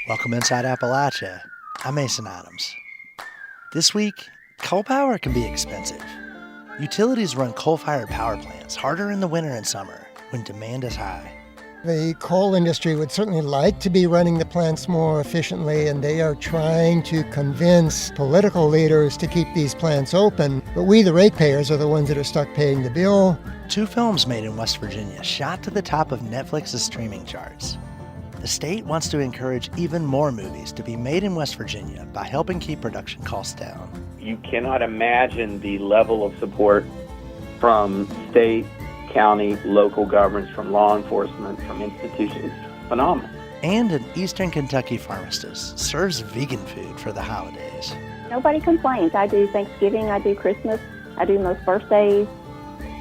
Welcome inside Appalachia. I'm Mason Adams. This week, coal power can be expensive. Utilities run coal-fired power plants harder in the winter and summer when demand is high. The coal industry would certainly like to be running the plants more efficiently, and they are trying to convince political leaders to keep these plants open. But we, the ratepayers, are the ones that are stuck paying the bill. 2 films made in West Virginia shot to the top of Netflix's streaming charts. The state wants to encourage even more movies to be made in West Virginia by helping keep production costs down. You cannot imagine the level of support from state, county, local governments, from law enforcement, from institutions. Phenomenal. And an Eastern Kentucky pharmacist serves vegan food for the holidays. Nobody complains. I do Thanksgiving, I do Christmas, I do most birthdays,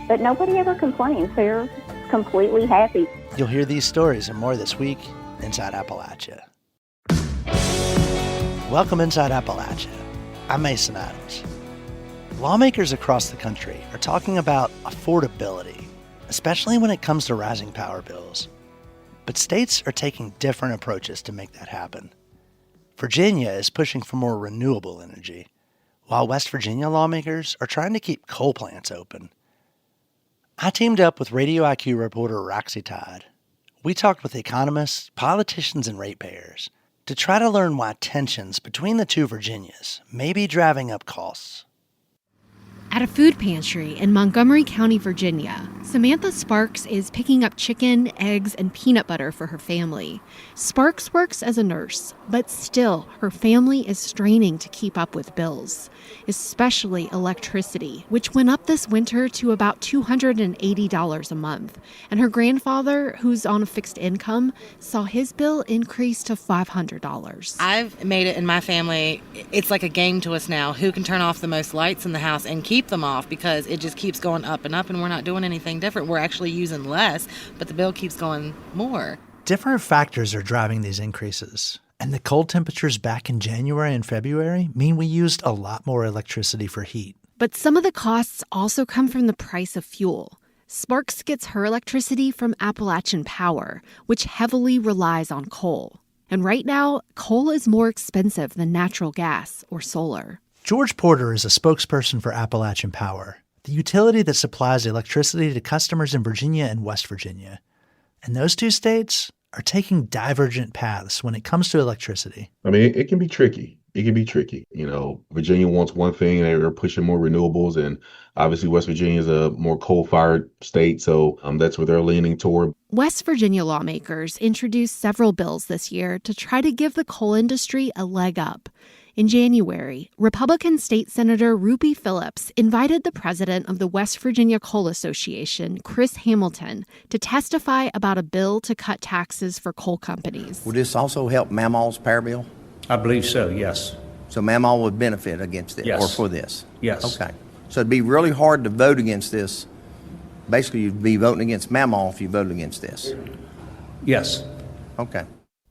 but nobody ever complains. They're completely happy. You'll hear these stories and more this week inside Appalachia. Welcome inside Appalachia. I'm Mason Adams. Lawmakers across the country are talking about affordability, especially when it comes to rising power bills. But states are taking different approaches to make that happen. Virginia is pushing for more renewable energy, while West Virginia lawmakers are trying to keep coal plants open. I teamed up with Radio IQ reporter Roxy Todd. We talked with economists, politicians, and ratepayers to try to learn why tensions between the two Virginias may be driving up costs. At a food pantry in Montgomery County, Virginia, Samantha Sparks is picking up chicken, eggs, and peanut butter for her family. Sparks works as a nurse, but still, her family is straining to keep up with bills, especially electricity, which went up this winter to about $280 a month. And her grandfather, who's on a fixed income, saw his bill increase to $500. I've made it in my family. It's like a game to us now. Who can turn off the most lights in the house and keep them off, because it just keeps going up, and we're not doing anything different. We're actually using less, but the bill keeps going more. Different factors are driving these increases, and the cold temperatures back in January and February mean we used a lot more electricity for heat. But some of the costs also come from the price of fuel. Sparks gets her electricity from Appalachian Power, which heavily relies on coal. And right now, coal is more expensive than natural gas or solar. George Porter is a spokesperson for Appalachian Power, the utility that supplies electricity to customers in Virginia and West Virginia. And those two states are taking divergent paths when it comes to electricity. I mean, it can be tricky. It can be tricky. You know, Virginia wants one thing, and they're pushing more renewables, and obviously West Virginia is a more coal-fired state, so that's what they're leaning toward. West Virginia lawmakers introduced several bills this year to try to give the coal industry a leg up. In January, Republican State Senator Ruby Phillips invited the president of the West Virginia Coal Association, Chris Hamilton, to testify about a bill to cut taxes for coal companies. Would this also help Mamaw's power bill? I believe so, yes. So Mamaw would benefit against it, yes. or for this? Yes. Okay. So it'd be really hard to vote against this. Basically, you'd be voting against Mamaw if you voted against this. Yes. Okay.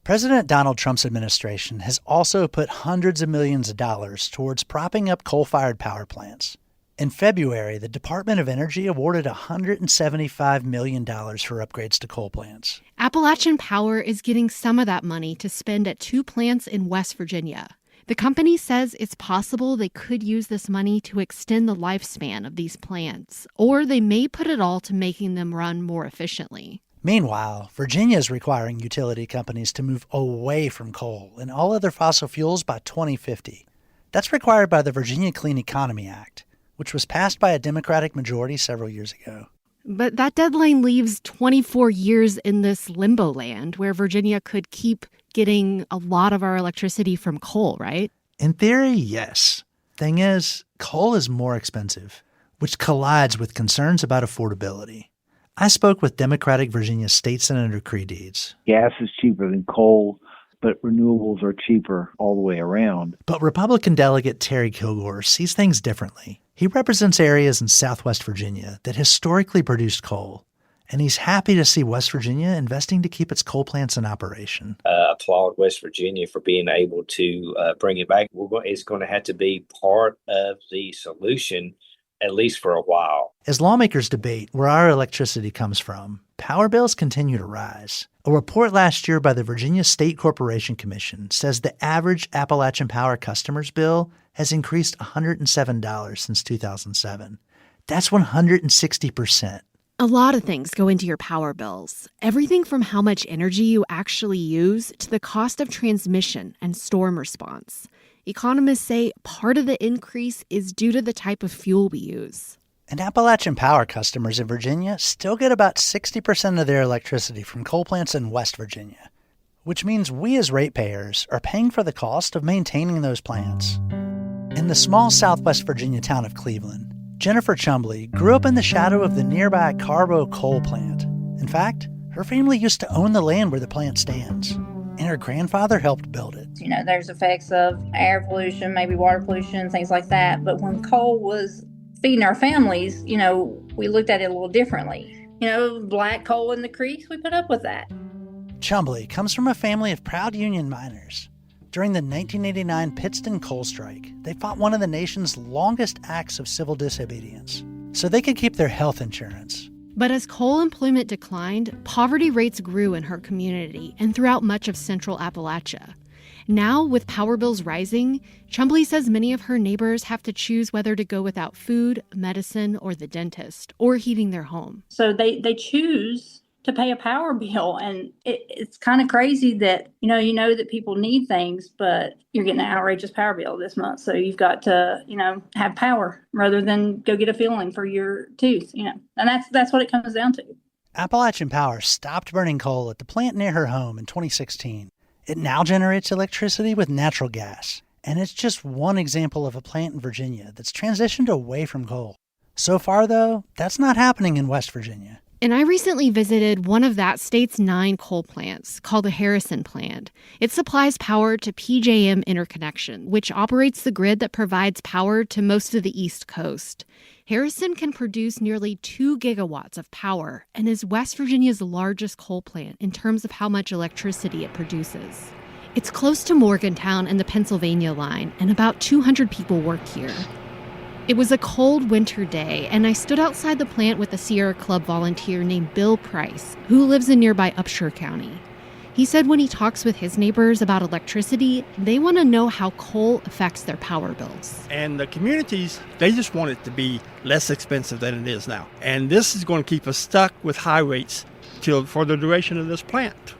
President Donald Trump's administration has also put hundreds of millions of dollars towards propping up coal-fired power plants. In February, the Department of Energy awarded $175 million for upgrades to coal plants. Appalachian Power is getting some of that money to spend at 2 plants in West Virginia. The company says it's possible they could use this money to extend the lifespan of these plants, or they may put it all to making them run more efficiently. Meanwhile, Virginia is requiring utility companies to move away from coal and all other fossil fuels by 2050. That's required by the Virginia Clean Economy Act, which was passed by a Democratic majority several years ago. But that deadline leaves 24 years in this limbo land where Virginia could keep getting a lot of our electricity from coal, right? In theory, yes. Thing is, coal is more expensive, which collides with concerns about affordability. I spoke with Democratic Virginia State Senator Cree Deeds. Gas is cheaper than coal, but renewables are cheaper all the way around. But Republican delegate Terry Kilgore sees things differently. He represents areas in Southwest Virginia that historically produced coal, and he's happy to see West Virginia investing to keep its coal plants in operation. Applaud West Virginia for being able to bring it back. It's going to have to be part of the solution at least for a while. As lawmakers debate where our electricity comes from, power bills continue to rise. A report last year by the Virginia State Corporation Commission says the average Appalachian Power customer's bill has increased $107 since 2007. That's 160%. A lot of things go into your power bills. Everything from how much energy you actually use to the cost of transmission and storm response. Economists say part of the increase is due to the type of fuel we use. And Appalachian Power customers in Virginia still get about 60% of their electricity from coal plants in West Virginia, which means we as ratepayers are paying for the cost of maintaining those plants. In the small southwest Virginia town of Cleveland, Jennifer Chumbley grew up in the shadow of the nearby Carbo coal plant. In fact, her family used to own the land where the plant stands, and her grandfather helped build it. You know, there's effects of air pollution, maybe water pollution, things like that. But when coal was feeding our families, you know, we looked at it a little differently. You know, black coal in the creeks, we put up with that. Chumbley comes from a family of proud union miners. During the 1989 Pittston coal strike, they fought one of the nation's longest acts of civil disobedience, so they could keep their health insurance. But as coal employment declined, poverty rates grew in her community and throughout much of central Appalachia. Now, with power bills rising, Chumbley says many of her neighbors have to choose whether to go without food, medicine, or the dentist, or heating their home. So they choose to pay a power bill. And it's kind of crazy that, you know that people need things, but you're getting an outrageous power bill this month. So you've got to, have power rather than go get a filling for your tooth, and that's what it comes down to. Appalachian Power stopped burning coal at the plant near her home in 2016. It now generates electricity with natural gas. And it's just one example of a plant in Virginia that's transitioned away from coal. So far, though, that's not happening in West Virginia. And I recently visited one of that state's 9 coal plants, called the Harrison plant. It supplies power to PJM Interconnection, which operates the grid that provides power to most of the East Coast. Harrison can produce nearly 2 gigawatts of power and is West Virginia's largest coal plant in terms of how much electricity it produces. It's close to Morgantown and the Pennsylvania line, and about 200 people work here. It was a cold winter day, and I stood outside the plant with a Sierra Club volunteer named Bill Price, who lives in nearby Upshur County. He said when he talks with his neighbors about electricity, they want to know how coal affects their power bills. And the communities, they just want it to be less expensive than it is now. And this is going to keep us stuck with high rates for the duration of this plant.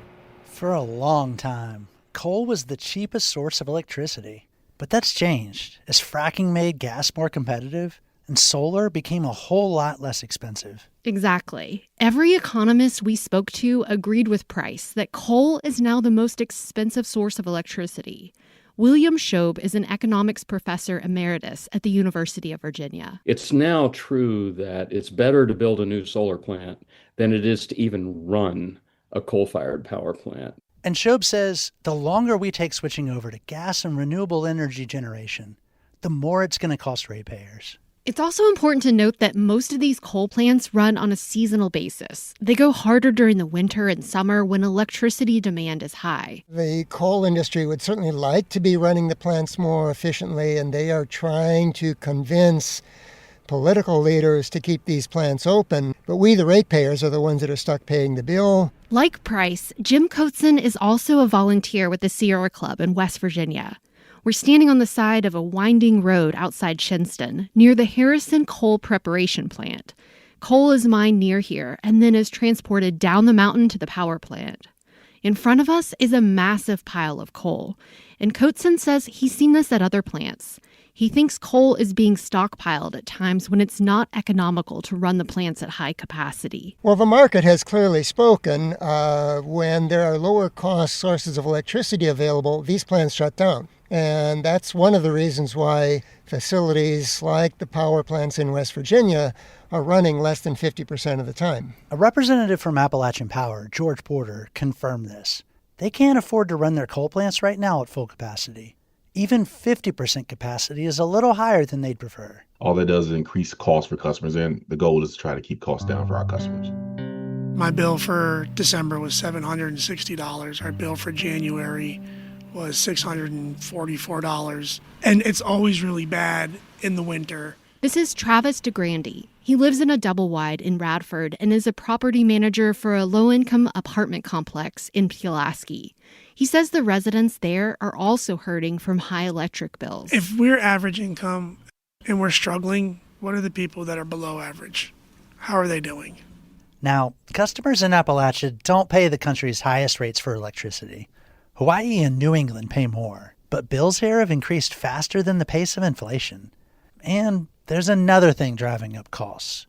For a long time, coal was the cheapest source of electricity. But that's changed as fracking made gas more competitive and solar became a whole lot less expensive. Exactly. Every economist we spoke to agreed with Price that coal is now the most expensive source of electricity. William Shobe is an economics professor emeritus at the University of Virginia. It's now true that it's better to build a new solar plant than it is to even run a coal-fired power plant. And Shobe says the longer we take switching over to gas and renewable energy generation, the more it's going to cost ratepayers. It's also important to note that most of these coal plants run on a seasonal basis. They go harder during the winter and summer when electricity demand is high. The coal industry would certainly like to be running the plants more efficiently, and they are trying to convince political leaders to keep these plants open. But we, the ratepayers, are the ones that are stuck paying the bill. Like Price, Jim Coatson is also a volunteer with the Sierra Club in West Virginia. We're standing on the side of a winding road outside Shinston, near the Harrison Coal Preparation Plant. Coal is mined near here and then is transported down the mountain to the power plant. In front of us is a massive pile of coal, and Coatson says he's seen this at other plants. He thinks coal is being stockpiled at times when it's not economical to run the plants at high capacity. Well, the market has clearly spoken. When there are lower cost sources of electricity available, these plants shut down. And that's one of the reasons why facilities like the power plants in West Virginia are running less than 50% of the time. A representative from Appalachian Power, George Porter, confirmed this. They can't afford to run their coal plants right now at full capacity. Even 50% capacity is a little higher than they'd prefer. All that does is increase costs for customers, and the goal is to try to keep costs down for our customers. My bill for December was $760. Our bill for January was $644. And it's always really bad in the winter This is Travis DeGrande. He lives in a double wide in Radford and is a property manager for a low-income apartment complex in Pulaski. He says the residents there are also hurting from high electric bills. If we're average income and we're struggling, what are the people that are below average? How are they doing? Now, customers in Appalachia don't pay the country's highest rates for electricity. Hawaii and New England pay more, but bills here have increased faster than the pace of inflation. And there's another thing driving up costs.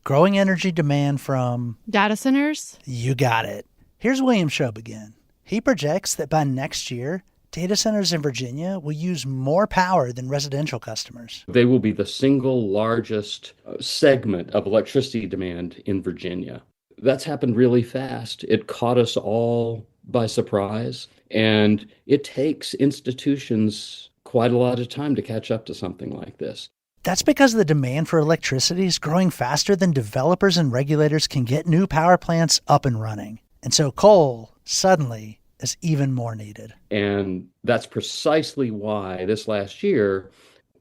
Growing energy demand from... data centers? You got it. Here's William Shobe again. He projects that by next year, data centers in Virginia will use more power than residential customers. They will be the single largest segment of electricity demand in Virginia. That's happened really fast. It caught us all by surprise, and it takes institutions quite a lot of time to catch up to something like this. That's because the demand for electricity is growing faster than developers and regulators can get new power plants up and running. And so coal, suddenly, is even more needed. And that's precisely why this last year,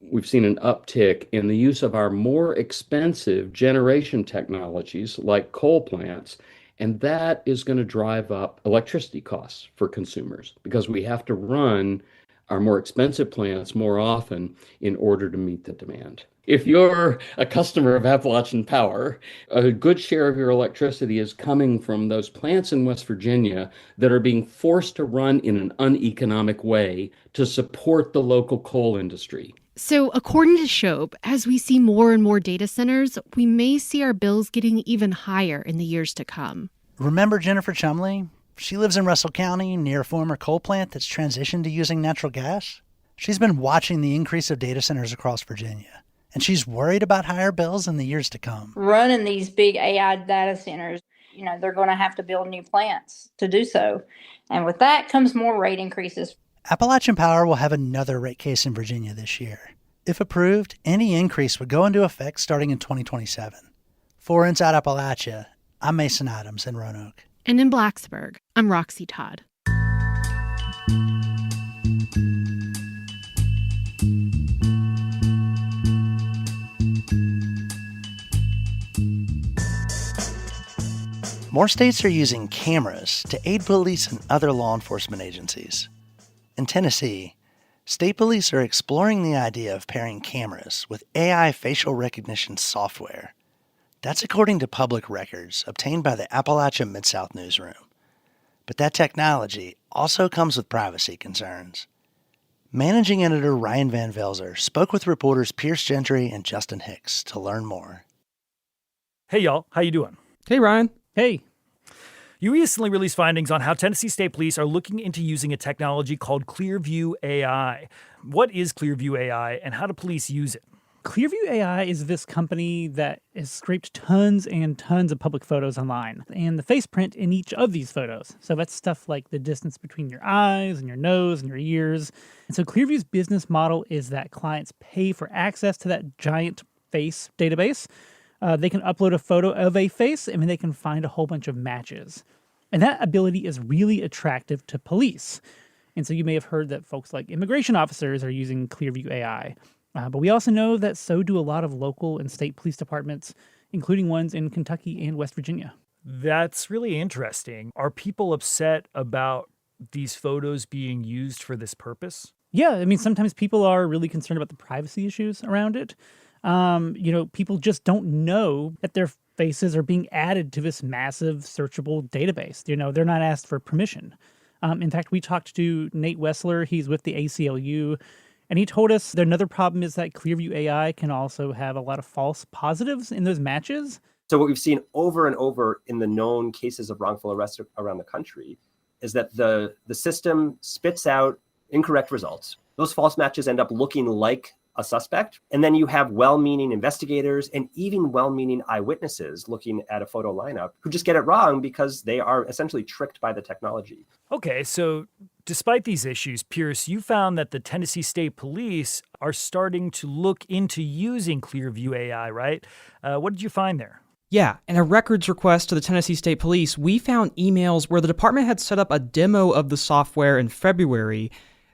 we've seen an uptick in the use of our more expensive generation technologies like coal plants. And that is going to drive up electricity costs for consumers because we have to run our more expensive plants more often in order to meet the demand. If you're a customer of Appalachian Power, a good share of your electricity is coming from those plants in West Virginia that are being forced to run in an uneconomic way to support the local coal industry. So according to Shobe, as we see more and more data centers, we may see our bills getting even higher in the years to come. Remember Jennifer Chumley? She lives in Russell County near a former coal plant that's transitioned to using natural gas. She's been watching the increase of data centers across Virginia, and she's worried about higher bills in the years to come. Running these big AI data centers, they're going to have to build new plants to do so. And with that comes more rate increases. Appalachian Power will have another rate case in Virginia this year. If approved, any increase would go into effect starting in 2027. For Inside Appalachia, I'm Mason Adams in Roanoke. And in Blacksburg, I'm Roxy Todd. More states are using cameras to aid police and other law enforcement agencies. In Tennessee, state police are exploring the idea of pairing cameras with AI facial recognition software. That's according to public records obtained by the Appalachia Mid-South newsroom. But that technology also comes with privacy concerns. Managing editor Ryan Van Velzer spoke with reporters Pierce Gentry and Justin Hicks to learn more. Hey, y'all. How you doing? Hey, Ryan. Hey. You recently released findings on how Tennessee State Police are looking into using a technology called Clearview AI. What is Clearview AI, and how do police use it? Clearview AI is this company that has scraped tons and tons of public photos online and the face print in each of these photos. So that's stuff like the distance between your eyes and your nose and your ears. And so Clearview's business model is that clients pay for access to that giant face database. They can upload a photo of a face and they can find a whole bunch of matches. And that ability is really attractive to police. And so you may have heard that folks like immigration officers are using Clearview AI. But we also know that so do a lot of local and state police departments, including ones in Kentucky and West Virginia. That's really interesting. Are people upset about these photos being used for this purpose? Yeah, I mean, sometimes people are really concerned about the privacy issues around it. People just don't know that their faces are being added to this massive searchable database. They're not asked for permission. In fact, we talked to Nate Wessler. He's with the ACLU. And he told us that another problem is that Clearview AI can also have a lot of false positives in those matches. So what we've seen over and over in the known cases of wrongful arrest around the country is that the system spits out incorrect results. Those false matches end up looking like a suspect. And then you have well-meaning investigators and even well-meaning eyewitnesses looking at a photo lineup who just get it wrong because they are essentially tricked by the technology. Okay, so despite these issues, Pierce, you found that the Tennessee State Police are starting to look into using Clearview AI, right? What did you find there? Yeah, in a records request to the Tennessee State Police, we found emails where the department had set up a demo of the software in February.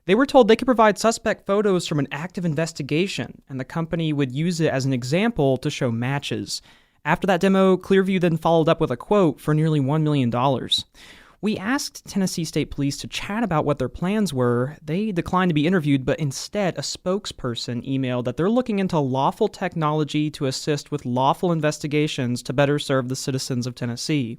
They were told they could provide suspect photos from an active investigation, and the company would use it as an example to show matches. After that demo, Clearview then followed up with a quote for nearly $1 million. We asked Tennessee State Police to chat about what their plans were. They declined to be interviewed, but instead a spokesperson emailed that they're looking into lawful technology to assist with lawful investigations to better serve the citizens of Tennessee.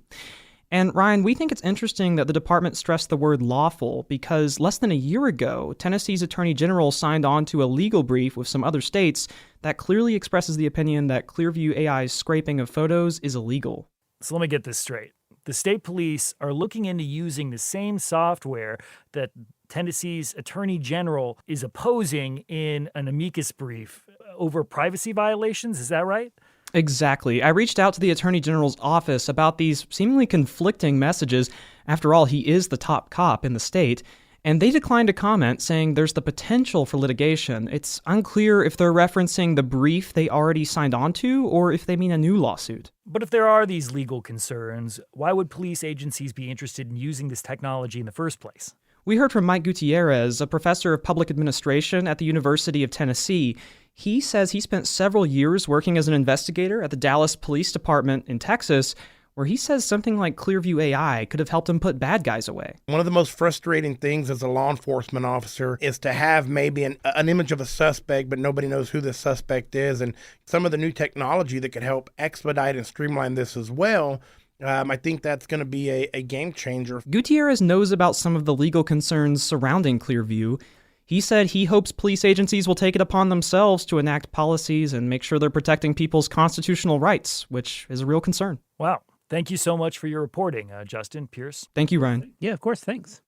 And Ryan, we think it's interesting that the department stressed the word lawful because less than a year ago, Tennessee's Attorney General signed on to a legal brief with some other states that clearly expresses the opinion that Clearview AI's scraping of photos is illegal. So let me get this straight. The state police are looking into using the same software that Tennessee's Attorney General is opposing in an amicus brief over privacy violations. Is that right? Exactly. I reached out to the Attorney General's office about these seemingly conflicting messages. After all, he is the top cop in the state. And they declined to comment, saying there's the potential for litigation. It's unclear if they're referencing the brief they already signed on to or if they mean a new lawsuit. But if there are these legal concerns, why would police agencies be interested in using this technology in the first place? We heard from Mike Gutierrez, a professor of public administration at the University of Tennessee. He says he spent several years working as an investigator at the Dallas Police Department in Texas, where he says something like Clearview AI could have helped him put bad guys away. One of the most frustrating things as a law enforcement officer is to have maybe an image of a suspect, but nobody knows who the suspect is. And some of the new technology that could help expedite and streamline this as well, I think that's going to be a game changer. Gutierrez knows about some of the legal concerns surrounding Clearview. He said he hopes police agencies will take it upon themselves to enact policies and make sure they're protecting people's constitutional rights, which is a real concern. Wow. Thank you so much for your reporting, Justin Pierce. Thank you, Ryan. Yeah, of course. Thanks.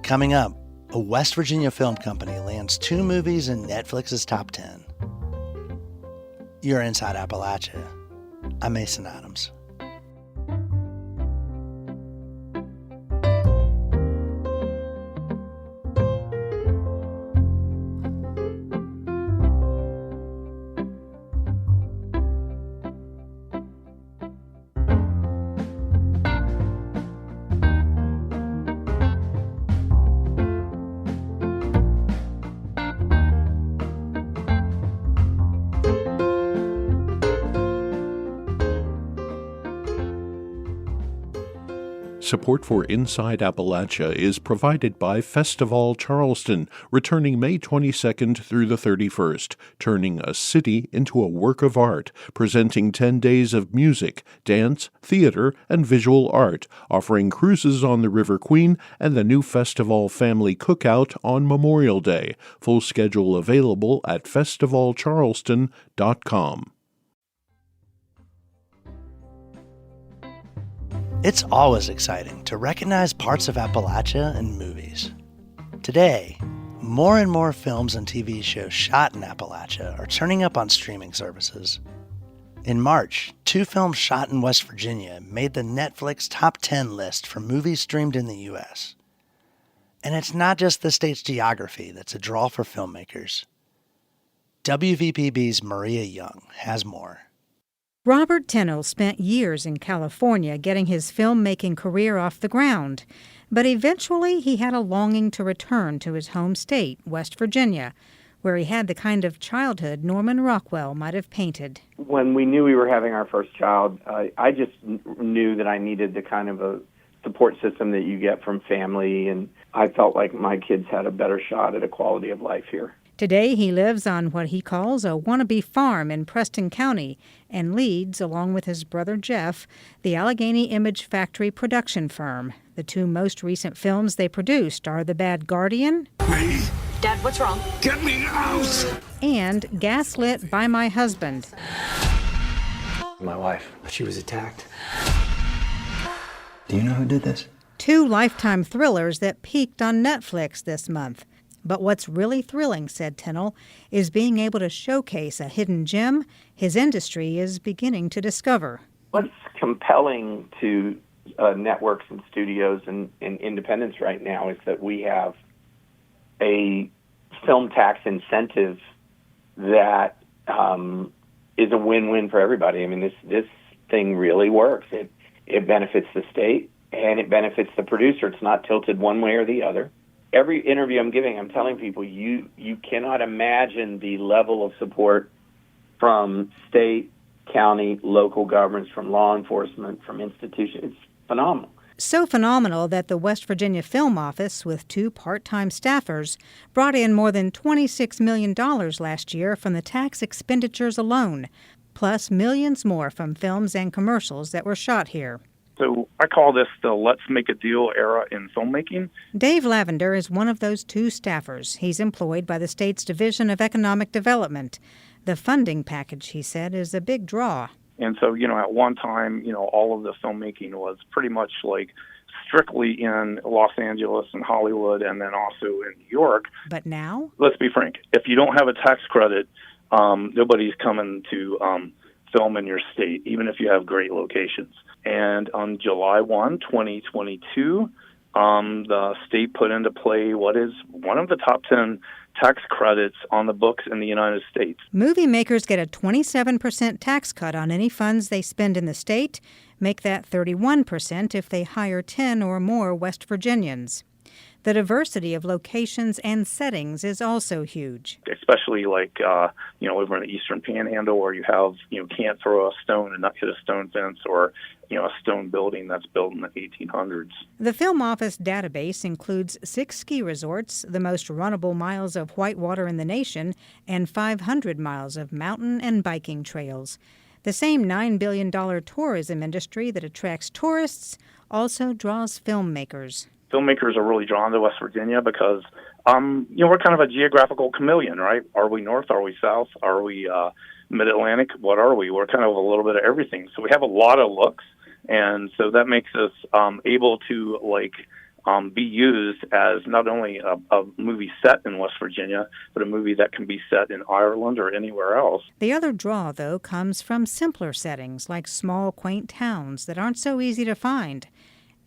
Coming up, a West Virginia film company lands 2 movies in Netflix's top 10. You're Inside Appalachia. I'm Mason Adams. Support for Inside Appalachia is provided by Festival Charleston, returning May 22nd through the 31st, turning a city into a work of art, presenting 10 days of music, dance, theater, and visual art, offering cruises on the River Queen and the new Festival Family Cookout on Memorial Day. Full schedule available at festivalcharleston.com. It's always exciting to recognize parts of Appalachia in movies. Today, more and more films and TV shows shot in Appalachia are turning up on streaming services. In March, 2 films shot in West Virginia made the Netflix top 10 list for movies streamed in the U.S. And it's not just the state's geography that's a draw for filmmakers. WVPB's Maria Young has more. Robert Tennell spent years in California getting his filmmaking career off the ground, but eventually he had a longing to return to his home state, West Virginia, where he had the kind of childhood Norman Rockwell might have painted. When we knew we were having our first child, I just knew that I needed the kind of a support system that you get from family, and I felt like my kids had a better shot at a quality of life here. Today, he lives on what he calls a wannabe farm in Preston County and leads, along with his brother Jeff, the Allegheny Image Factory production firm. The 2 most recent films they produced are The Bad Guardian. Me? Dad, what's wrong? Get me out! And Gaslit by My Husband. My wife, she was attacked. Do you know who did this? 2 Lifetime thrillers that peaked on Netflix this month. But what's really thrilling, said Tennell, is being able to showcase a hidden gem his industry is beginning to discover. What's compelling to networks and studios and independents right now is that we have a film tax incentive that is a win-win for everybody. I mean, this thing really works. It benefits the state and it benefits the producer. It's not tilted one way or the other. Every interview I'm giving, I'm telling people you cannot imagine the level of support from state, county, local governments, from law enforcement, from institutions. It's phenomenal. So phenomenal that the West Virginia Film Office, with 2 part-time staffers, brought in more than $26 million last year from the tax expenditures alone, plus millions more from films and commercials that were shot here. So I call this the let's make a deal era in filmmaking. Dave Lavender is one of those 2 staffers. He's employed by the state's Division of Economic Development. The funding package, he said, is a big draw. And so, at one time, all of the filmmaking was pretty much like strictly in Los Angeles and Hollywood and then also in New York. But now? Let's be frank. If you don't have a tax credit, nobody's coming to film in your state, even if you have great locations. And on July 1, 2022, the state put into play what is one of the top 10 tax credits on the books in the United States. Movie makers get a 27% tax cut on any funds they spend in the state. Make that 31% if they hire 10 or more West Virginians. The diversity of locations and settings is also huge. Especially over in the Eastern Panhandle where you have, can't throw a stone and not hit a stone fence, or, a stone building that's built in the 1800s. The Film Office database includes 6 ski resorts, the most runnable miles of whitewater in the nation, and 500 miles of mountain and biking trails. The same $9 billion tourism industry that attracts tourists also draws filmmakers. Filmmakers are really drawn to West Virginia because, we're kind of a geographical chameleon, right? Are we north? Are we south? Are we mid-Atlantic? What are we? We're kind of a little bit of everything. So we have a lot of looks, and so that makes us able to, be used as not only a movie set in West Virginia, but a movie that can be set in Ireland or anywhere else. The other draw, though, comes from simpler settings like small, quaint towns that aren't so easy to find.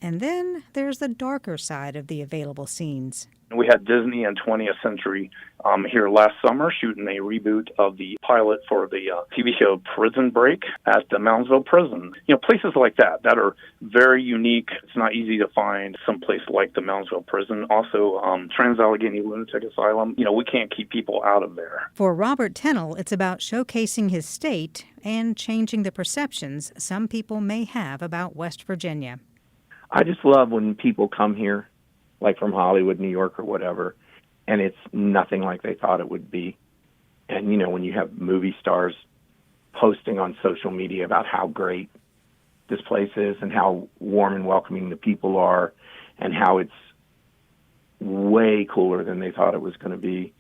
And then there's the darker side of the available scenes. We had Disney and 20th Century here last summer shooting a reboot of the pilot for the TV show Prison Break at the Moundsville Prison. Places like that are very unique. It's not easy to find someplace like the Moundsville Prison. Also, Trans-Allegheny Lunatic Asylum. We can't keep people out of there. For Robert Tennell, it's about showcasing his state and changing the perceptions some people may have about West Virginia. I just love when people come here, like from Hollywood, New York, or whatever, and it's nothing like they thought it would be. And, when you have movie stars posting on social media about how great this place is and how warm and welcoming the people are and how it's way cooler than they thought it was going to be.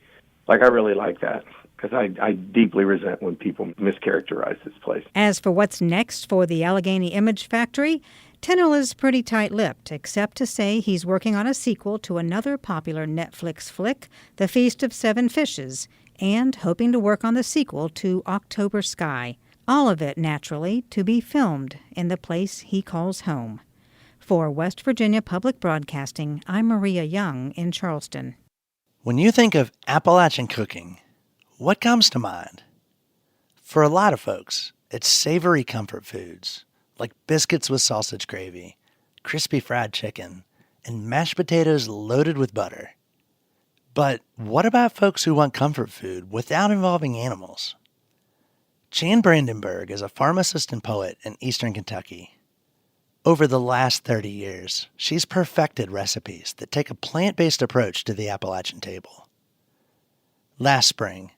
I really like that because I deeply resent when people mischaracterize this place. As for what's next for the Allegheny Image Factory, Tennell is pretty tight-lipped, except to say he's working on a sequel to another popular Netflix flick, The Feast of Seven Fishes, and hoping to work on the sequel to October Sky. All of it, naturally, to be filmed in the place he calls home. For West Virginia Public Broadcasting, I'm Maria Young in Charleston. When you think of Appalachian cooking, what comes to mind? For a lot of folks, it's savory comfort foods, like biscuits with sausage gravy, crispy fried chicken, and mashed potatoes loaded with butter. But what about folks who want comfort food without involving animals? Jan Brandenburg is a pharmacist and poet in eastern Kentucky. Over the last 30 years, she's perfected recipes that take a plant-based approach to the Appalachian table. Last spring,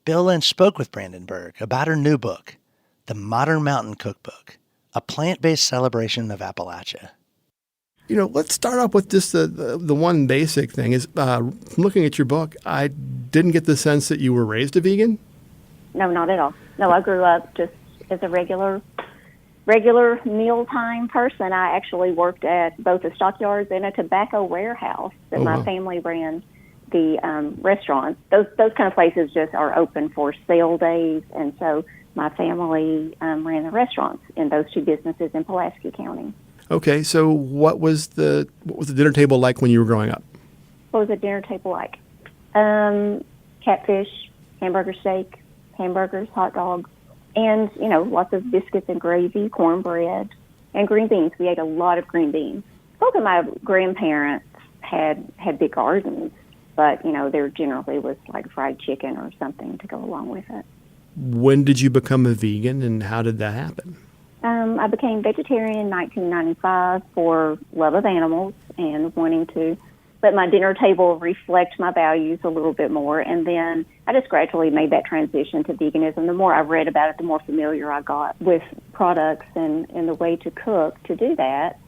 Bill Lynch spoke with Brandenburg about her new book, The Modern Mountain Cookbook, a plant-based celebration of Appalachia. Let's start off with just the one basic thing is, looking at your book, I didn't get the sense that you were raised a vegan? No, not at all. No, I grew up just as a regular mealtime person. I actually worked at both the stockyards and a tobacco warehouse that my family ran the restaurants. Those kind of places just are open for sale days, and so my family ran the restaurants in those 2 businesses in Pulaski County. Okay, so what was the dinner table like when you were growing up? What was the dinner table like? Catfish, hamburger steak, hamburgers, hot dogs, and, lots of biscuits and gravy, cornbread, and green beans. We ate a lot of green beans. Both of my grandparents had big gardens, but, there generally was like fried chicken or something to go along with it. When did you become a vegan, and how did that happen? I became vegetarian in 1995 for love of animals and wanting to let my dinner table reflect my values a little bit more. And then I just gradually made that transition to veganism. The more I read about it, the more familiar I got with products and the way to cook to do that.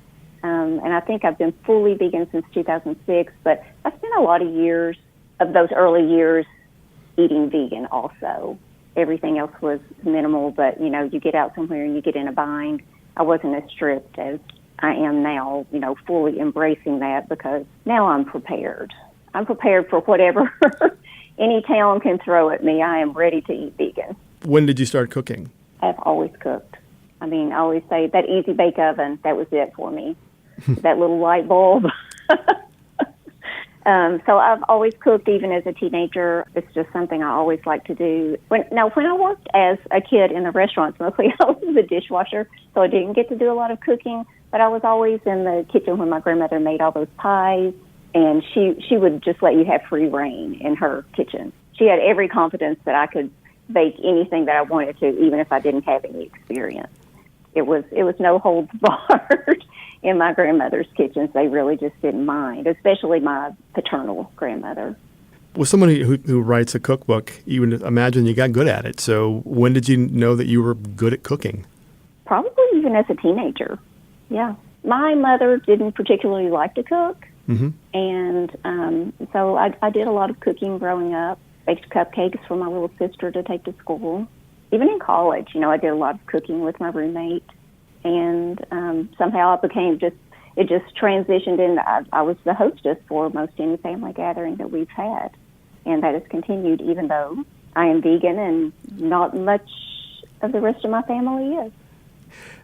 And I think I've been fully vegan since 2006, but I spent a lot of years of those early years eating vegan also. Everything else was minimal, but, you get out somewhere and you get in a bind. I wasn't as strict as I am now, fully embracing that because now I'm prepared. I'm prepared for whatever any town can throw at me. I am ready to eat vegan. When did you start cooking? I've always cooked. I always say that easy bake oven, that was it for me. That little light bulb. So I've always cooked, even as a teenager. It's just something I always like to do. When I worked as a kid in the restaurants, mostly I was a dishwasher, so I didn't get to do a lot of cooking. But I was always in the kitchen when my grandmother made all those pies, and she would just let you have free reign in her kitchen. She had every confidence that I could bake anything that I wanted to, even if I didn't have any experience. It was no holds barred in my grandmother's kitchens. They really just didn't mind, especially my paternal grandmother. Well, someone who writes a cookbook, you would imagine you got good at it. So when did you know that you were good at cooking? Probably even as a teenager, yeah. My mother didn't particularly like to cook, and so I did a lot of cooking growing up, baked cupcakes for my little sister to take to school. Even in college, I did a lot of cooking with my roommate, and somehow it just transitioned in. I was the hostess for most any family gathering that we've had, and that has continued even though I am vegan and not much of the rest of my family is.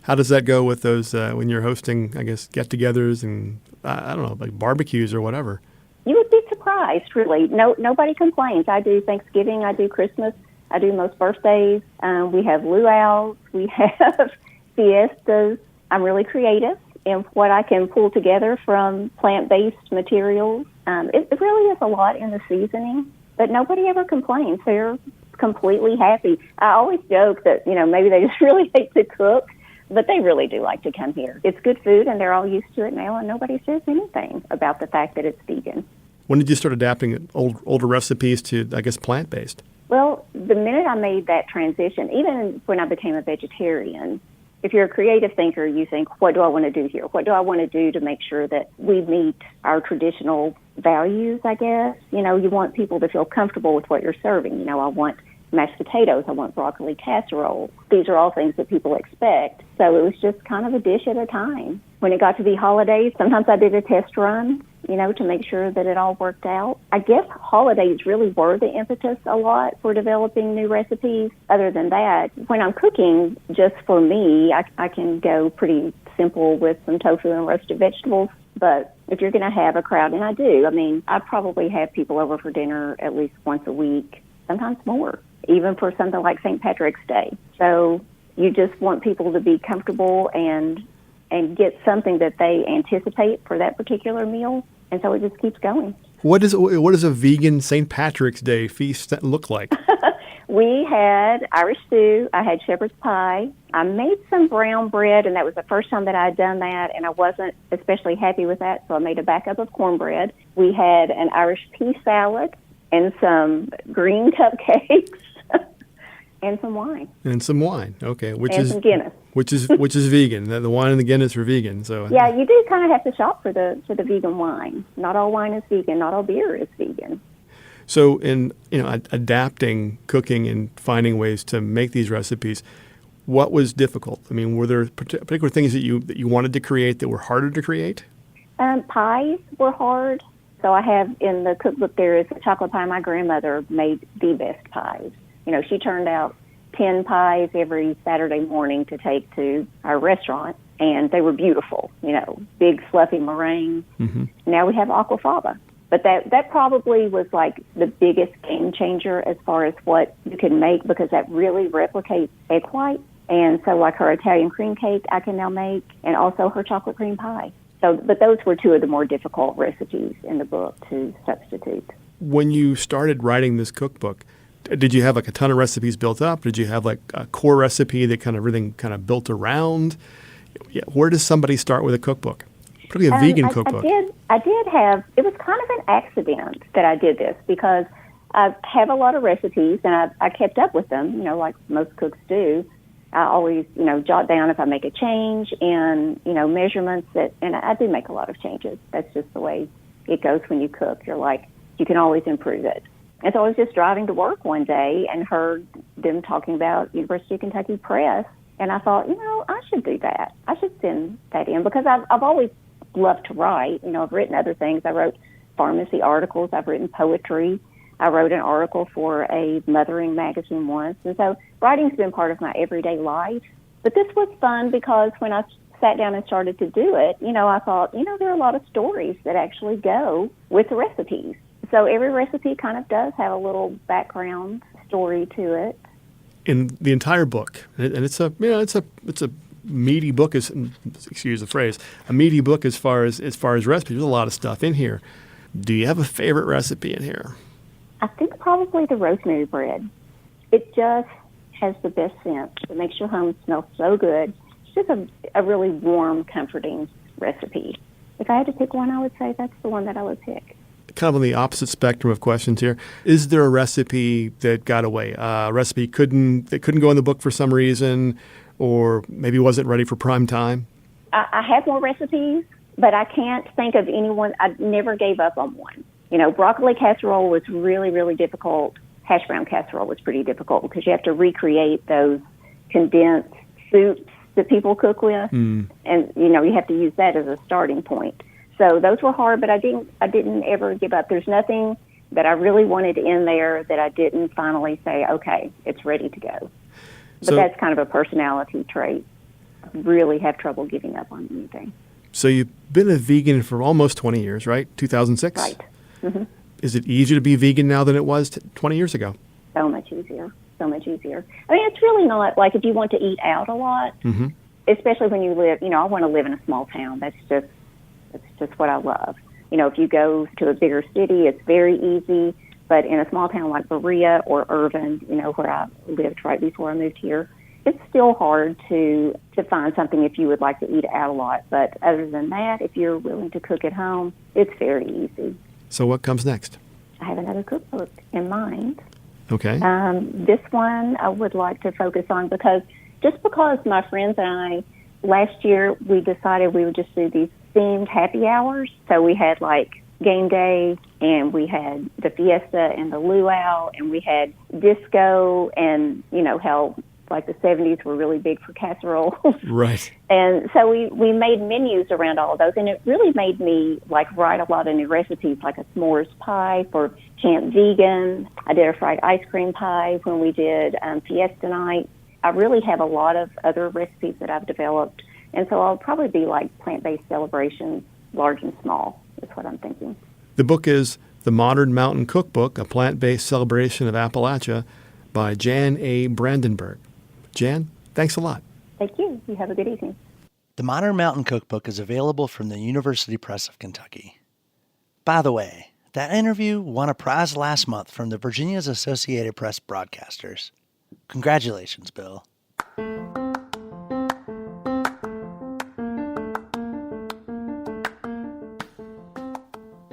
How does that go with those when you're hosting, I guess, get-togethers and, I don't know, like barbecues or whatever? You would be surprised, really. Nobody complains. I do Thanksgiving, I do Christmas, I do most birthdays. We have luau's, we have fiestas. I'm really creative in what I can pull together from plant-based materials. It really is a lot in the seasoning, but nobody ever complains. They're completely happy. I always joke that, maybe they just really hate to cook, but they really do like to come here. It's good food, and they're all used to it now, and nobody says anything about the fact that it's vegan. When did you start adapting older recipes to, I guess, plant-based? Well, the minute I made that transition, even when I became a vegetarian, if you're a creative thinker, you think, what do I want to do here? What do I want to do to make sure that we meet our traditional values, I guess? You want people to feel comfortable with what you're serving. I want mashed potatoes. I want broccoli casserole. These are all things that people expect. So it was just kind of a dish at a time. When it got to be holidays, sometimes I did a test run, to make sure that it all worked out. I guess holidays really were the impetus a lot for developing new recipes. Other than that, when I'm cooking just for me, I can go pretty simple with some tofu and roasted vegetables. But if you're going to have a crowd, and I do, I probably have people over for dinner at least once a week, sometimes more, even for something like St. Patrick's Day. So you just want people to be comfortable and get something that they anticipate for that particular meal. And so it just keeps going. What does a vegan St. Patrick's Day feast look like? We had Irish stew. I had shepherd's pie. I made some brown bread, and that was the first time that I had done that, and I wasn't especially happy with that, so I made a backup of cornbread. We had an Irish pea salad and some green cupcakes and some wine. And some wine, okay. Some Guinness. Which is vegan. The wine and the Guinness are vegan. So yeah, you do kind of have to shop for the vegan wine. Not all wine is vegan. Not all beer is vegan. So in adapting cooking and finding ways to make these recipes, what was difficult? Were there particular things that you wanted to create that were harder to create? Pies were hard. So I have in the cookbook there is a chocolate pie. My grandmother made the best pies. She turned out 10 pies every Saturday morning to take to our restaurant, and they were beautiful, big fluffy meringue. Mm-hmm. Now we have aquafaba. But that probably was like the biggest game changer as far as what you can make, because that really replicates egg white. And so like her Italian cream cake I can now make, and also her chocolate cream pie. So, but those were two of the more difficult recipes in the book to substitute. When you started writing this cookbook, did you have like a ton of recipes built up? Did you have like a core recipe that kind of everything kind of built around? Yeah, where does somebody start with a cookbook? Particularly a vegan cookbook. I did have, it was kind of an accident that I did this, because I have a lot of recipes and I kept up with them, like most cooks do. I always, jot down if I make a change and, measurements and I do make a lot of changes. That's just the way it goes when you cook. You're like, you can always improve it. And so I was just driving to work one day and heard them talking about University of Kentucky Press. And I thought, I should do that. I should send that in, because I've always loved to write. I've written other things. I wrote pharmacy articles. I've written poetry. I wrote an article for a mothering magazine once. And so writing's been part of my everyday life. But this was fun because when I sat down and started to do it, I thought, there are a lot of stories that actually go with the recipes. So every recipe kind of does have a little background story to it. In the entire book, and it's a meaty book, excuse the phrase, a meaty book as far as recipes. There's a lot of stuff in here. Do you have a favorite recipe in here? I think probably the rosemary bread. It just has the best scent. It makes your home smell so good. It's just a really warm, comforting recipe. If I had to pick one, I would say that's the one that I would pick. Kind of on the opposite spectrum of questions here. Is there a recipe that got away? A recipe that couldn't go in the book for some reason, or maybe wasn't ready for prime time? I have more recipes, but I can't think of anyone. I never gave up on one. Broccoli casserole was really, really difficult. Hash brown casserole was pretty difficult because you have to recreate those condensed soups that people cook with. And, you have to use that as a starting point. So those were hard, but I didn't ever give up. There's nothing that I really wanted in there that I didn't finally say, okay, it's ready to go. But that's kind of a personality trait. I really have trouble giving up on anything. So you've been a vegan for almost 20 years, right? 2006? Right. Mm-hmm. Is it easier to be vegan now than it was 20 years ago? So much easier. So much easier. I mean, it's really not like if you want to eat out a lot, especially when you live, I want to live in a small town. That's just what I love. If you go to a bigger city, it's very easy. But in a small town like Berea or Irvine, where I lived right before I moved here, it's still hard to find something if you would like to eat out a lot. But other than that, if you're willing to cook at home, it's very easy. So what comes next? I have another cookbook in mind. Okay. This one I would like to focus on because my friends and I, last year, we decided we would just do these themed happy hours. So we had like game day, and we had the fiesta and the luau, and we had disco, and how like the 70s were really big for casseroles. Right. And so we made menus around all of those, and it really made me like write a lot of new recipes, like a s'mores pie for Camp Vegan. I did a fried ice cream pie when we did fiesta night. I really have a lot of other recipes that I've developed, and so I'll probably be like plant-based celebrations, large and small, is what I'm thinking. The book is The Modern Mountain Cookbook, a plant-based celebration of Appalachia by Jan A. Brandenburg. Jan, thanks a lot. Thank you. You have a good evening. The Modern Mountain Cookbook is available from the University Press of Kentucky. By the way, that interview won a prize last month from the Virginia's Associated Press broadcasters. Congratulations, Bill.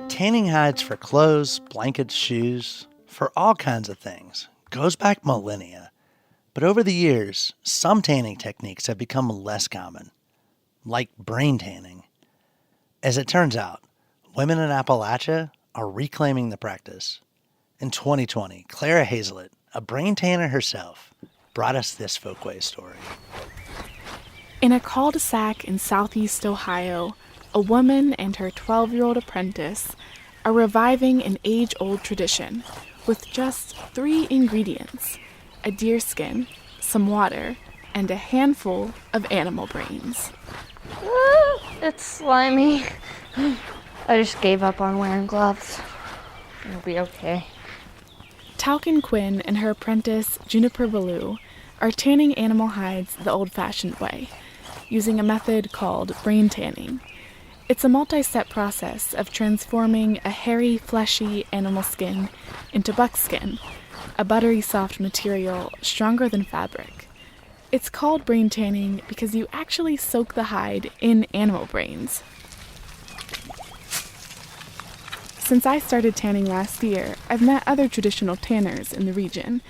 Tanning hides for clothes, blankets, shoes, for all kinds of things, goes back millennia. But over the years, some tanning techniques have become less common, like brain tanning. As it turns out, women in Appalachia are reclaiming the practice. In 2020, Clara Hazlett, a brain tanner herself, brought us this folkways story. In a cul-de-sac in southeast Ohio, a woman and her 12-year-old apprentice are reviving an age-old tradition with just 3 ingredients: a deer skin, some water, and a handful of animal brains. It's slimy. I just gave up on wearing gloves. It'll be okay. Talcon Quinn and her apprentice, Juniper Ballou, are tanning animal hides the old-fashioned way, using a method called brain tanning. It's a multi-step process of transforming a hairy, fleshy animal skin into buckskin, a buttery soft material stronger than fabric. It's called brain tanning because you actually soak the hide in animal brains. Since I started tanning last year, I've met other traditional tanners in the region,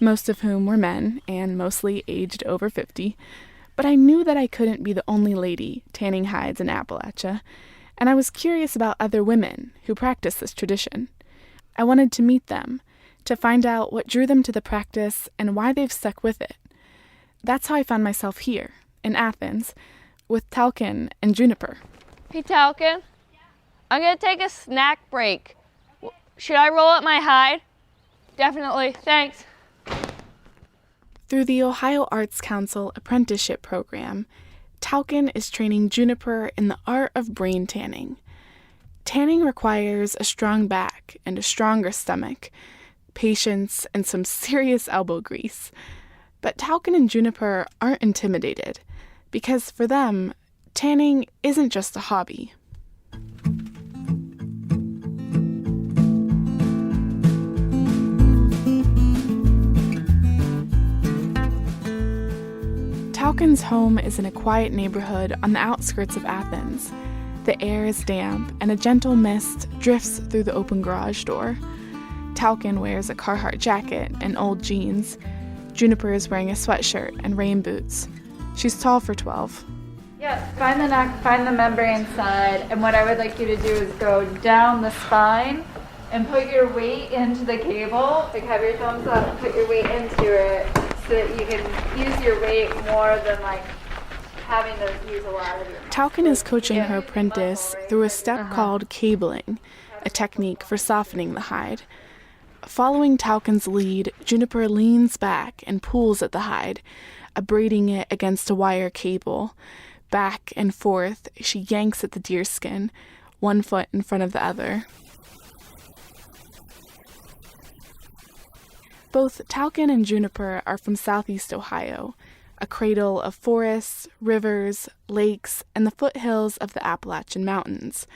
most of whom were men and mostly aged over 50, but I knew that I couldn't be the only lady tanning hides in Appalachia, and I was curious about other women who practice this tradition. I wanted to meet them, to find out what drew them to the practice and why they've stuck with it. That's how I found myself here, in Athens, with Talcon and Juniper. Hey, Talcon. I'm going to take a snack break. Should I roll up my hide? Definitely. Thanks. Through the Ohio Arts Council apprenticeship program, Talcon is training Juniper in the art of brain tanning. Tanning requires a strong back and a stronger stomach, patience, and some serious elbow grease. But Talcon and Juniper aren't intimidated, because for them, tanning isn't just a hobby. Talcon's home is in a quiet neighborhood on the outskirts of Athens. The air is damp, and a gentle mist drifts through the open garage door. Talcon wears a Carhartt jacket and old jeans. Juniper is wearing a sweatshirt and rain boots. She's tall for 12. Yes, find the neck, find the membrane side, and what I would like you to do is go down the spine and put your weight into the cable. Like, have your thumbs up, put your weight into it so that you can use your weight more than like having to use a lot of your... Talcon is coaching her apprentice through a step called cabling, a technique for softening the hide. Following Talcon's lead, Juniper leans back and pulls at the hide, abrading it against a wire cable. Back and forth, she yanks at the deerskin, one foot in front of the other. Both Talcon and Juniper are from southeast Ohio, a cradle of forests, rivers, lakes, and the foothills of the Appalachian Mountains.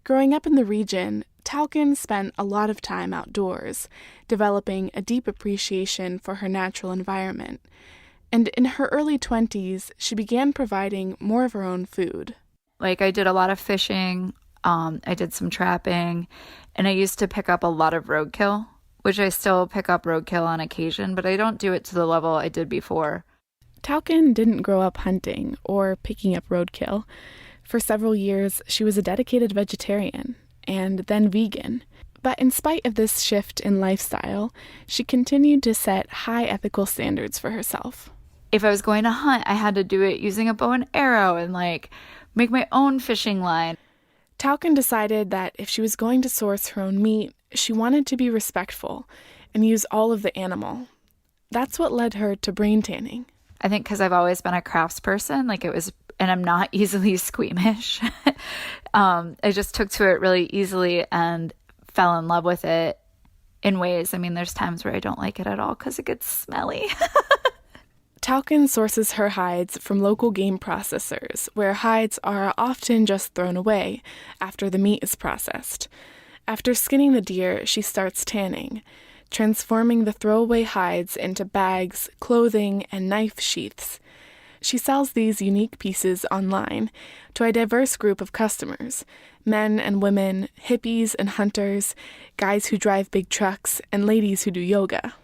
Growing up in the region, Talcon spent a lot of time outdoors, developing a deep appreciation for her natural environment. And in her early 20s, she began providing more of her own food. Like, I did a lot of fishing, I did some trapping, and I used to pick up a lot of roadkill, which I still pick up roadkill on occasion, but I don't do it to the level I did before. Talcon didn't grow up hunting or picking up roadkill. For several years, she was a dedicated vegetarian and then vegan. But in spite of this shift in lifestyle, she continued to set high ethical standards for herself. If I was going to hunt, I had to do it using a bow and arrow and make my own fishing line. Talcon decided that if she was going to source her own meat, she wanted to be respectful and use all of the animal. That's what led her to brain tanning. I think because I've always been a craftsperson, and I'm not easily squeamish. I just took to it really easily and fell in love with it in ways. I mean, there's times where I don't like it at all because it gets smelly. Talcon sources her hides from local game processors, where hides are often just thrown away after the meat is processed. After skinning the deer, she starts tanning, transforming the throwaway hides into bags, clothing, and knife sheaths. She sells these unique pieces online to a diverse group of customers, men and women, hippies and hunters, guys who drive big trucks, and ladies who do yoga.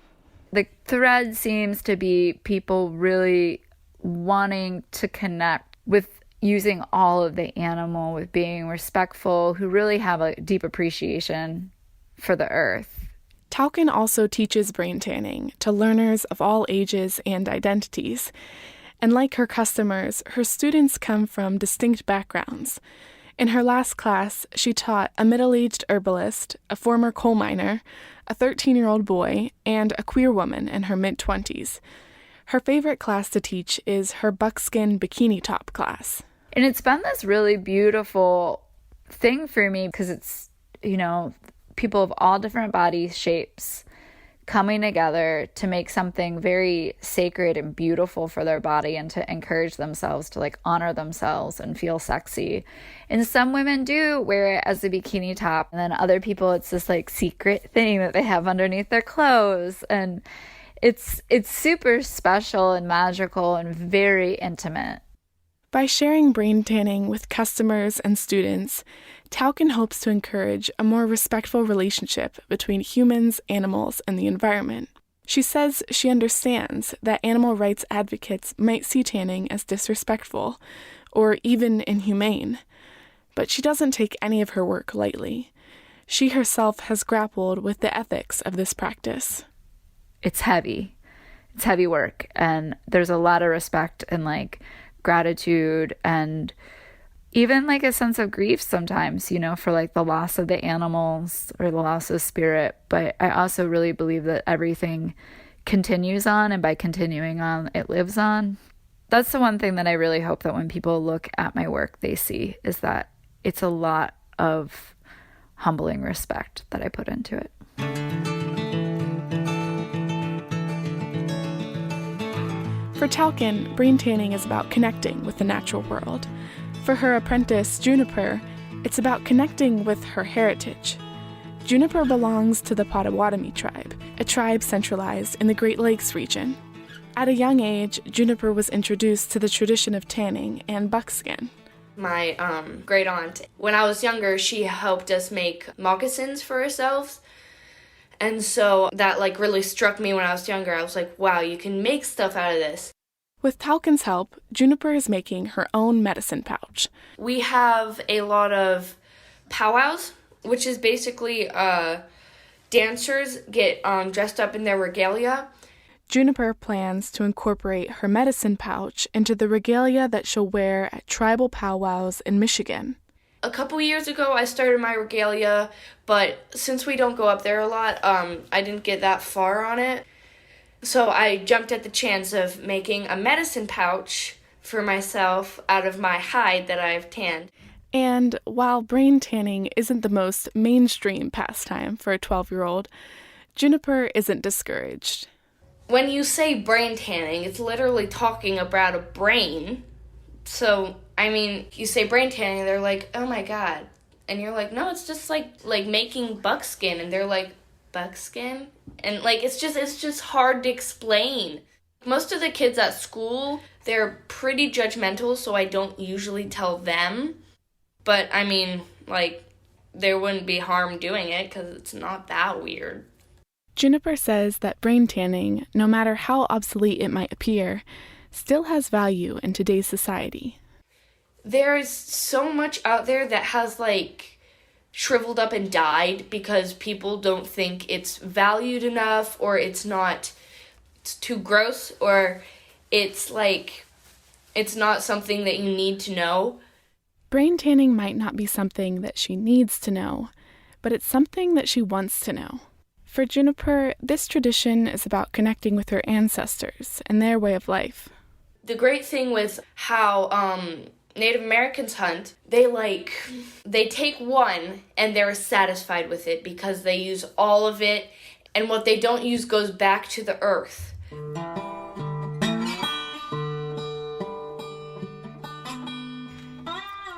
The thread seems to be people really wanting to connect with using all of the animal, with being respectful, who really have a deep appreciation for the earth. Talcon also teaches brain tanning to learners of all ages and identities. And like her customers, her students come from distinct backgrounds. In her last class, she taught a middle-aged herbalist, a former coal miner, a 13-year-old boy, and a queer woman in her mid-20s. Her favorite class to teach is her buckskin bikini top class. And it's been this really beautiful thing for me because it's, people of all different body shapes coming together to make something very sacred and beautiful for their body and to encourage themselves to like honor themselves and feel sexy. And some women do wear it as a bikini top, and then other people it's this like secret thing that they have underneath their clothes, and it's super special and magical and very intimate. By sharing brain tanning with customers and students, Tauken hopes to encourage a more respectful relationship between humans, animals, and the environment. She says she understands that animal rights advocates might see tanning as disrespectful or even inhumane, but she doesn't take any of her work lightly. She herself has grappled with the ethics of this practice. It's heavy. It's heavy work, and there's a lot of respect and like gratitude and even like a sense of grief sometimes, you know, for like the loss of the animals or the loss of spirit. But I also really believe that everything continues on, and by continuing on, it lives on. That's the one thing that I really hope that when people look at my work, they see is that it's a lot of humbling respect that I put into it. For Tauken, brain tanning is about connecting with the natural world. For her apprentice, Juniper, it's about connecting with her heritage. Juniper belongs to the Potawatomi tribe, a tribe centralized in the Great Lakes region. At a young age, Juniper was introduced to the tradition of tanning and buckskin. My great aunt, when I was younger, she helped us make moccasins for ourselves. And so that like really struck me when I was younger. I was like, wow, you can make stuff out of this. With Tauken's help, Juniper is making her own medicine pouch. We have a lot of powwows, which is basically dancers get dressed up in their regalia. Juniper plans to incorporate her medicine pouch into the regalia that she'll wear at tribal powwows in Michigan. A couple years ago, I started my regalia, but since we don't go up there a lot, I didn't get that far on it. So I jumped at the chance of making a medicine pouch for myself out of my hide that I've tanned. And while brain tanning isn't the most mainstream pastime for a 12-year-old, Juniper isn't discouraged. When you say brain tanning, it's literally talking about a brain. So, I mean, you say brain tanning, they're like, oh my god. And you're like, no, it's just like making buckskin. And they're like, buckskin? And like, it's just hard to explain. Most of the kids at school, they're pretty judgmental, so I don't usually tell them. But, I mean, like, there wouldn't be harm doing it because it's not that weird. Juniper says that brain tanning, no matter how obsolete it might appear, still has value in today's society. There's so much out there that has, like, shriveled up and died because people don't think it's valued enough, or it's too gross, or it's, like, it's not something that you need to know. Brain tanning might not be something that she needs to know, but it's something that she wants to know. For Juniper, this tradition is about connecting with her ancestors and their way of life. The great thing with how Native Americans hunt, they take one and they're satisfied with it because they use all of it, and what they don't use goes back to the earth.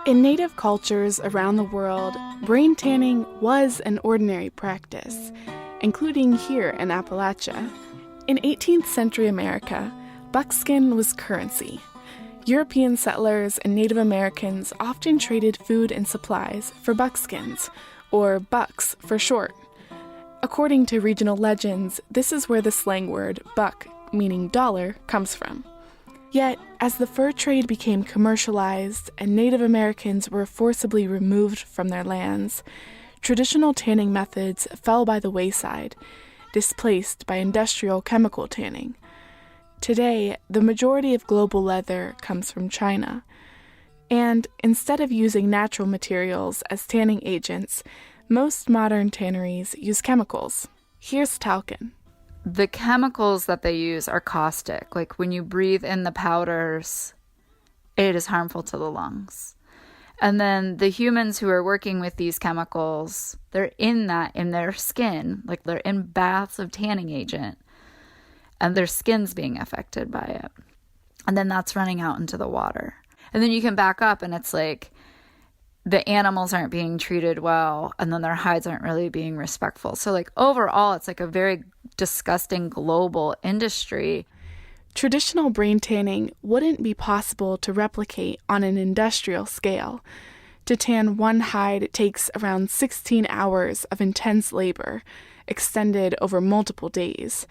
In Native cultures around the world, brain tanning was an ordinary practice, including here in Appalachia. In 18th century America, buckskin was currency. European settlers and Native Americans often traded food and supplies for buckskins, or bucks for short. According to regional legends, this is where the slang word buck, meaning dollar, comes from. Yet, as the fur trade became commercialized and Native Americans were forcibly removed from their lands, traditional tanning methods fell by the wayside, displaced by industrial chemical tanning. Today, the majority of global leather comes from China. And instead of using natural materials as tanning agents, most modern tanneries use chemicals. Here's Tauken. The chemicals that they use are caustic. Like when you breathe in the powders, it is harmful to the lungs. And then the humans who are working with these chemicals, they're in their skin, like they're in baths of tanning agent, and their skin's being affected by it. And then that's running out into the water. And then you can back up and it's like the animals aren't being treated well, and then their hides aren't really being respectful. So like overall, it's like a very disgusting global industry. Traditional brain tanning wouldn't be possible to replicate on an industrial scale. To tan one hide takes around 16 hours of intense labor, extended over multiple days.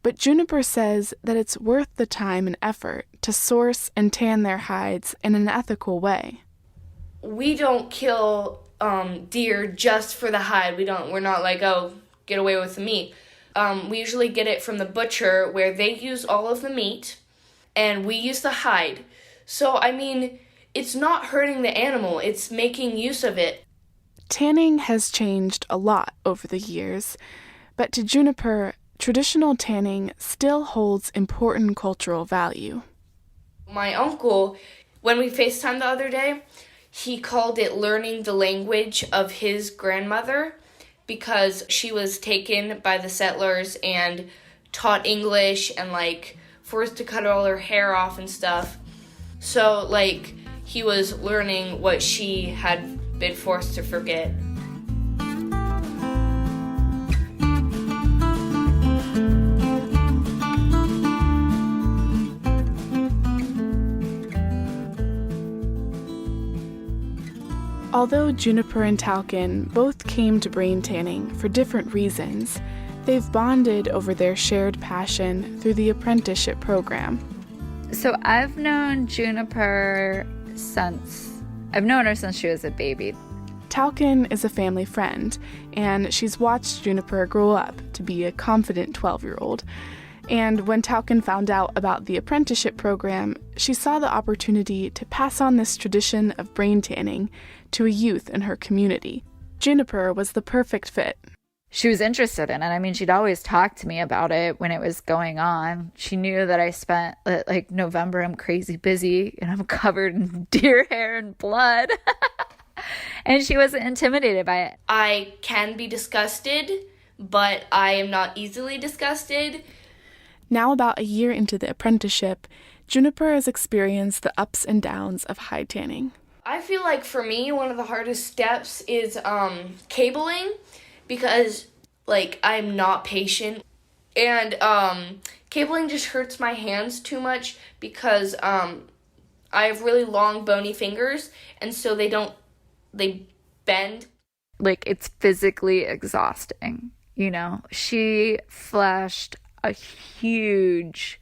But Juniper says that it's worth the time and effort to source and tan their hides in an ethical way. We don't kill deer just for the hide. We're not like, oh, get away with the meat. We usually get it from the butcher where they use all of the meat and we use the hide. So, I mean, it's not hurting the animal, it's making use of it. Tanning has changed a lot over the years, but to Juniper, traditional tanning still holds important cultural value. My uncle, when we FaceTimed the other day, he called it learning the language of his grandmother, because she was taken by the settlers and taught English and like forced to cut all her hair off and stuff. So like he was learning what she had been forced to forget. Although Juniper and Talcon both came to brain tanning for different reasons, they've bonded over their shared passion through the apprenticeship program. So I've known Juniper since she was a baby. Talcon is a family friend, and she's watched Juniper grow up to be a confident 12-year-old. And when Talcon found out about the apprenticeship program, she saw the opportunity to pass on this tradition of brain tanning to a youth in her community. Juniper was the perfect fit. She was interested in it. I mean, she'd always talk to me about it when it was going on. She knew that I spent, like, November, I'm crazy busy, and I'm covered in deer hair and blood. And she wasn't intimidated by it. I can be disgusted, but I am not easily disgusted. Now about a year into the apprenticeship, Juniper has experienced the ups and downs of hide tanning. I feel like for me, one of the hardest steps is cabling, because like I'm not patient, and cabling just hurts my hands too much because I have really long bony fingers, and so they bend. Like, it's physically exhausting, you know? She flashed a huge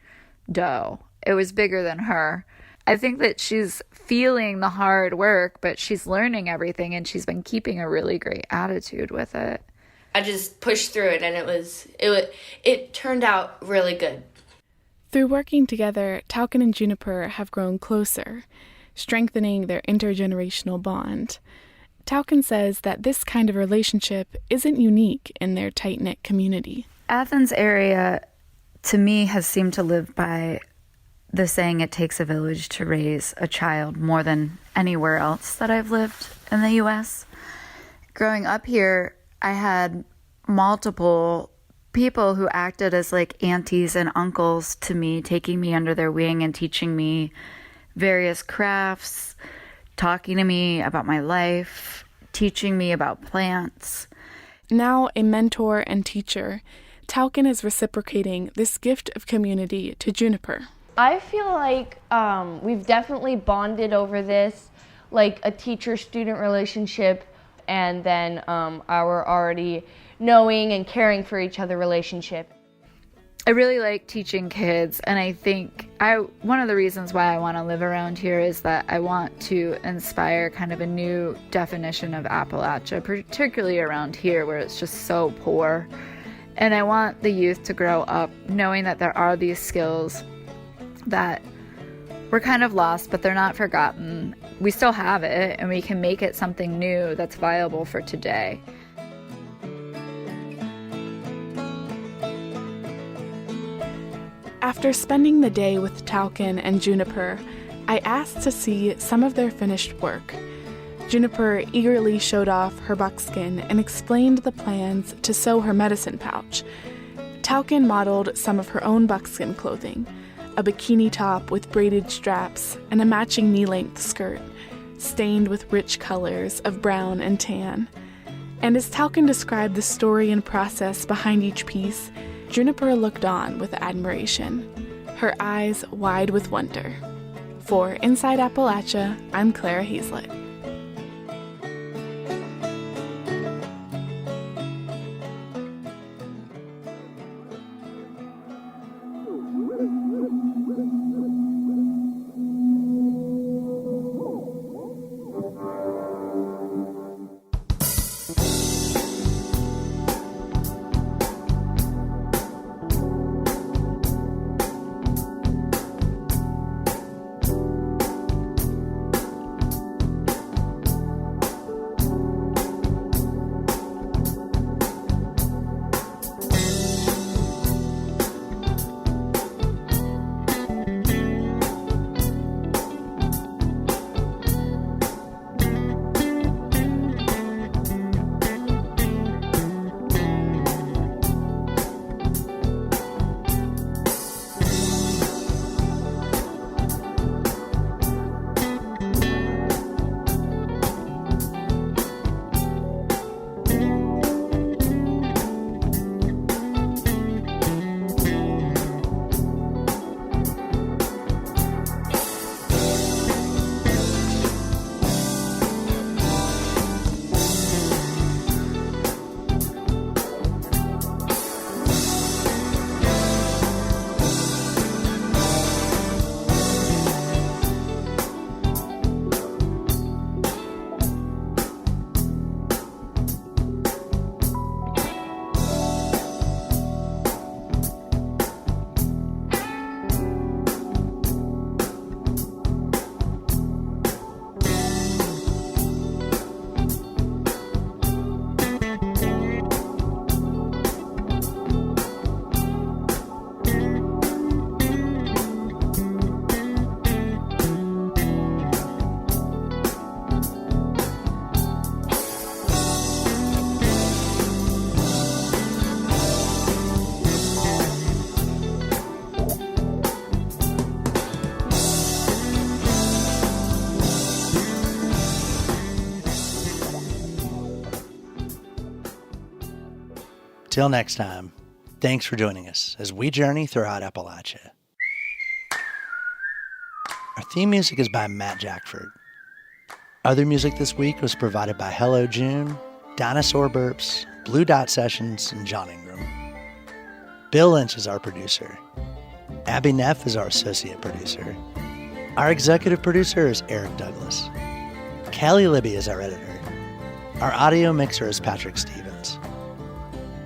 doe. It was bigger than her. I think that she's feeling the hard work, but she's learning everything, and she's been keeping a really great attitude with it. I just pushed through it, and it turned out really good. Through working together, Talcon and Juniper have grown closer, strengthening their intergenerational bond. Talcon says that this kind of relationship isn't unique in their tight-knit community. Athens area, to me, has seemed to live by the saying, it takes a village to raise a child, more than anywhere else that I've lived in the U.S. Growing up here, I had multiple people who acted as like aunties and uncles to me, taking me under their wing and teaching me various crafts, talking to me about my life, teaching me about plants. Now a mentor and teacher, Talcon is reciprocating this gift of community to Juniper. I feel like we've definitely bonded over this, like a teacher-student relationship, and then our already knowing and caring for each other relationship. I really like teaching kids, and I think one of the reasons why I want to live around here is that I want to inspire kind of a new definition of Appalachia, particularly around here where it's just so poor. And I want the youth to grow up knowing that there are these skills that we're kind of lost, but they're not forgotten. We still have it, and we can make it something new that's viable for today. After spending the day with Talcon and Juniper, I asked to see some of their finished work. Juniper eagerly showed off her buckskin and explained the plans to sew her medicine pouch. Talcon modeled some of her own buckskin clothing, a bikini top with braided straps and a matching knee-length skirt, stained with rich colors of brown and tan. And as Talcon described the story and process behind each piece, Juniper looked on with admiration, her eyes wide with wonder. For Inside Appalachia, I'm Clara Hazlett. Till next time, thanks for joining us as we journey throughout Appalachia. Our theme music is by Matt Jackford. Other music this week was provided by Hello June, Dinosaur Burps, Blue Dot Sessions, and John Ingram. Bill Lynch is our producer. Abby Neff is our associate producer. Our executive producer is Eric Douglas. Kelly Libby is our editor. Our audio mixer is Patrick Stevens.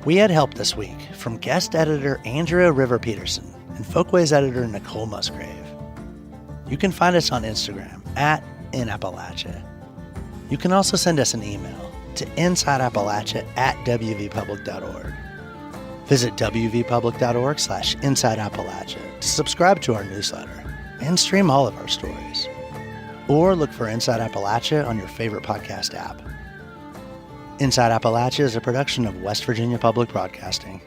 We had help this week from guest editor Andrea River Peterson and Folkways editor Nicole Musgrave. You can find us on Instagram @InAppalachia. You can also send us an email to insideappalachia@wvpublic.org. Visit wvpublic.org/InsideAppalachia to subscribe to our newsletter and stream all of our stories. Or look for Inside Appalachia on your favorite podcast app. Inside Appalachia is a production of West Virginia Public Broadcasting.